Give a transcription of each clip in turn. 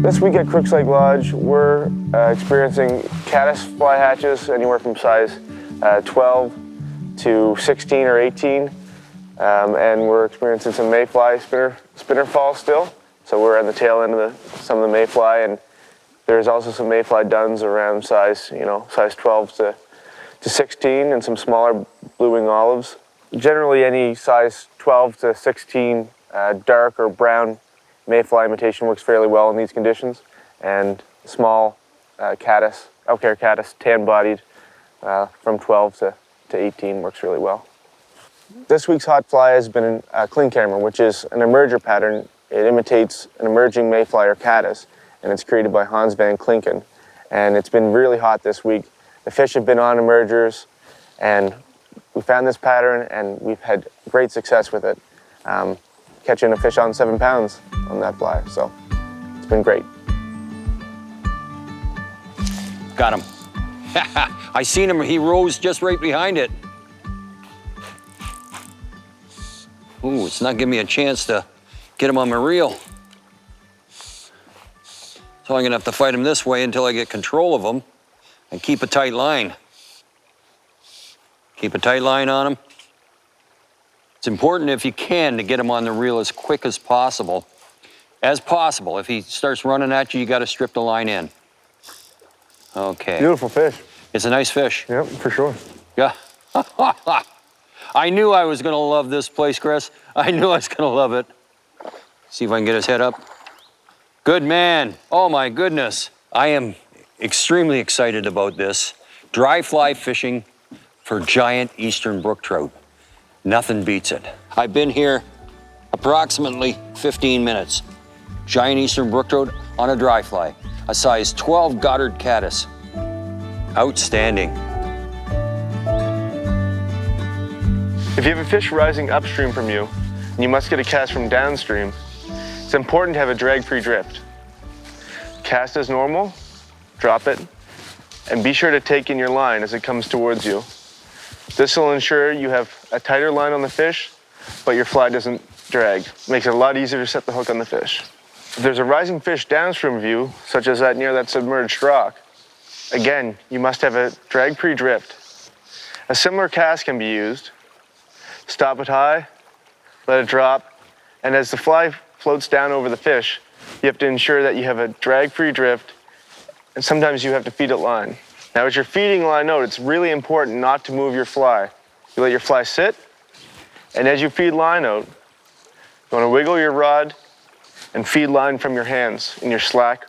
This week at Crooks Lake Lodge, we're experiencing caddis fly hatches anywhere from size 12 to 16 or 18. And we're experiencing some mayfly spinner falls still. So we're at the tail end of some of the mayfly, and there's also some mayfly duns around size 12 to 16, and some smaller blue-wing olives. Generally, any size 12 to 16 dark or brown mayfly imitation works fairly well in these conditions, and small caddis, elk-hair caddis, tan-bodied, from 12 to 18 works really well. This week's hot fly has been a cling camera, which is an emerger pattern. It imitates an emerging mayfly or caddis, and it's created by Hans van Klinken. And it's been really hot this week. The fish have been on emergers, and we found this pattern, and we've had great success with it, catching a fish on 7 pounds on that fly. So it's been great. Got him. I seen him, he rose just right behind it. Ooh, it's not giving me a chance to get him on my reel. So I'm gonna have to fight him this way until I get control of him and keep a tight line. Keep a tight line on him. It's important, if you can, to get him on the reel as quick as possible. If he starts running at you, you gotta strip the line in. Okay. Beautiful fish. It's a nice fish. Yep, for sure. Yeah. I knew I was gonna love this place, Chris. I knew I was gonna love it. See if I can get his head up. Good man. Oh my goodness. I am extremely excited about this. Dry fly fishing for giant eastern brook trout. Nothing beats it. I've been here approximately 15 minutes. Giant eastern brook trout on a dry fly. A size 12 Goddard caddis. Outstanding. If you have a fish rising upstream from you, and you must get a cast from downstream, it's important to have a drag-free drift. Cast as normal, drop it, and be sure to take in your line as it comes towards you. This will ensure you have a tighter line on the fish, but your fly doesn't drag. Makes it a lot easier to set the hook on the fish. If there's a rising fish downstream of you, such as near that submerged rock, again, you must have a drag-free drift. A similar cast can be used. Stop it high, let it drop, and as the fly floats down over the fish, you have to ensure that you have a drag-free drift, and sometimes you have to feed it line. Now, as you're feeding line out, it's really important not to move your fly. You let your fly sit, and as you feed line out, you want to wiggle your rod and feed line from your hands in your slack.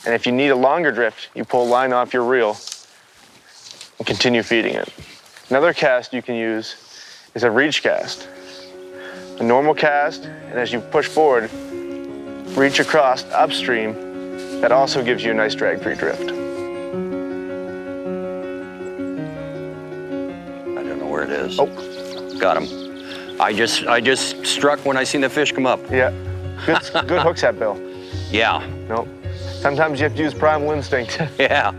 And if you need a longer drift, you pull line off your reel and continue feeding it. Another cast you can use is a reach cast. A normal cast, and as you push forward, reach across upstream, that also gives you a nice drag-free drift. I don't know where it is. Oh. Got him. I just struck when I seen the fish come up. Yeah, good hook set, Bill. Yeah. Nope. Sometimes you have to use primal instinct. Yeah.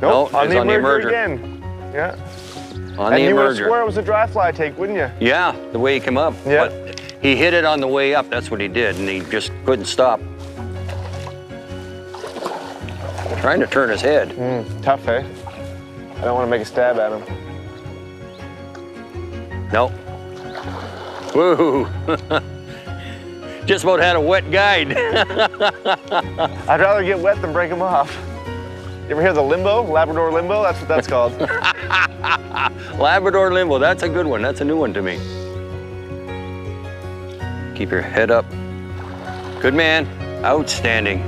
Nope, No, on the it's on the emerger emerger. again. Yeah. On And the you would have emerger. swore it was a dry fly take, wouldn't you? Yeah, the way he came up. Yeah. But he hit it on the way up, that's what he did, and he just couldn't stop. Trying to turn his head. Tough, eh? I don't want to make a stab at him. Nope. Woo! Just about had a wet guide. I'd rather get wet than break him off. You ever hear the limbo? Labrador limbo? That's what that's called. Labrador limbo, that's a good one. That's a new one to me. Keep your head up. Good man, outstanding.